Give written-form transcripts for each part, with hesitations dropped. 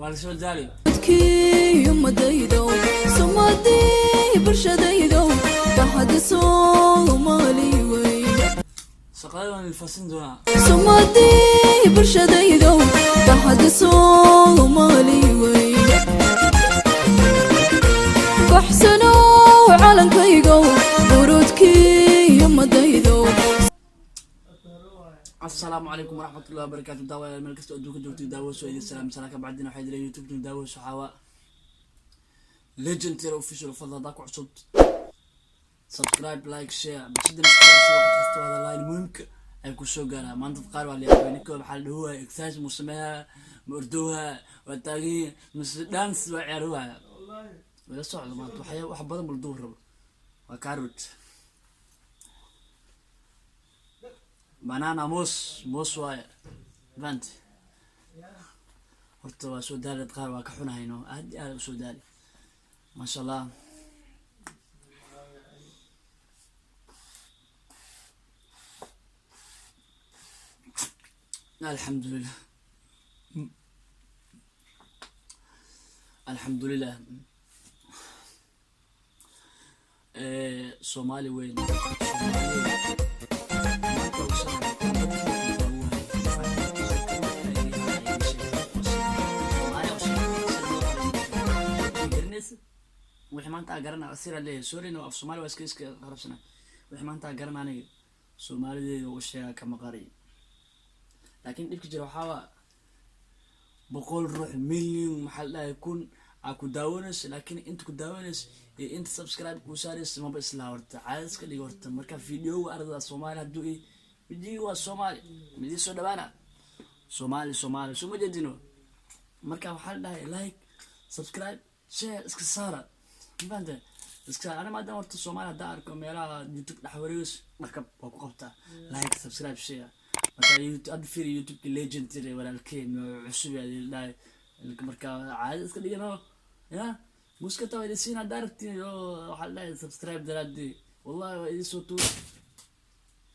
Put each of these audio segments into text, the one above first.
والشو داري كي يوم دايدو سمادي برشدايدو تحد صومالي وين سقايون الفاسين دونا سمادي برشدايدو تحد صومالي وين بحسنو على كيغو ورود كي يوم دايدو. السلام عليكم ورحمة الله وبركاته. داوة الملكة أدوك دوك داوة سويد السلام سلاك بعدين وحيد لي يوتيوب داوة سحاوة ليجند تيرو اوفيشال فضل داك وعصب سبسكرايب لايك شير بشد وقت هذا لاين ممكن أيكون شو قرا ما أنت تقارب على بينكم بحال هو إكساس مسماها مردوها والتاقي مس دانس وعروها ولا صعد ما تحيا واحد بدل من الظهر وكاروت بنانا موس واي فهمت horta waa soo daalad qaar waa ka xunahayno aad aad u soo daali ma sha Allah alhamdulillah alhamdulillah Somali weyn wixii maanta garanaa asira leeyahay Soomaaliya oo af Soomaali waa iska qarabsana wixii maanta garanaa aniga Soomaaliyeed oo sheega kama qari laakiin dibka jira waxa boqol ruux milyan maxal kun aku daawanas laakiin inta ku daawanas ee inta subscribe ku saaraysa ma isla horta caadis ka dhig horta marka video ardada Soomaali haduu video waa Soomaali mid soo dhawaana Soomaali soo ma jeedino marka waxa la like subscribe share iska saara banda iska ana ma daan horta Soomaali da arko meelaha YouTube dhaxwareys marka waa ku qabta like subscribe share marka YouTube fiir YouTube legend tire walaalkeen cusub yahay marka caadi iska dhigano ya muskata way siina darti waxa la subscribe daradi wallahi way soo tu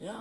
ya